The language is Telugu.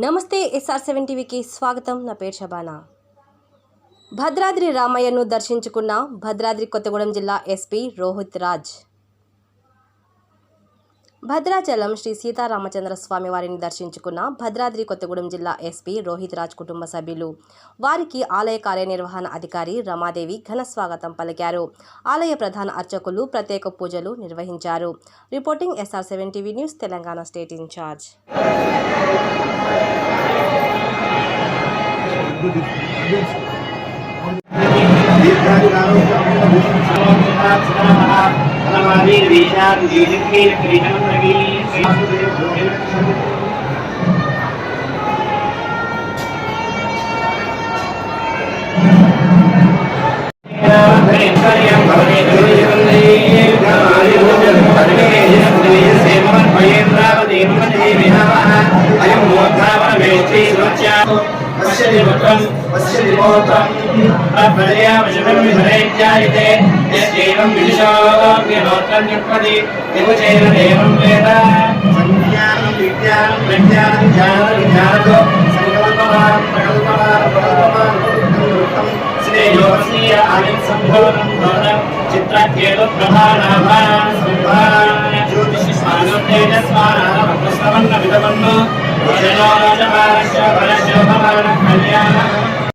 నమస్తే SR7 టీవీకి స్వాగతం. నా పేరు శబానా. భద్రాద్రి రామయ్యను దర్శించుకున్న భద్రాద్రి కొత్తగూడెం జిల్లా ఎస్పీ రోహిత్ రాజ్. భద్రాచలం శ్రీ సీతారామచంద్ర స్వామి వారిని దర్శించుకున్న భద్రాద్రి కొత్తగూడెం జిల్లా ఎస్పీ రోహిత్ రాజ్ కుటుంబ సభ్యులు. వారికి ఆలయ కార్యనిర్వహణ అధికారి రమాదేవి ఘన స్వాగతం పలికారు. ఆలయ ప్రధాన అర్చకులు ప్రత్యేక పూజలు నిర్వహించారు. Reporting SR7 TV news, Telangana state incharge.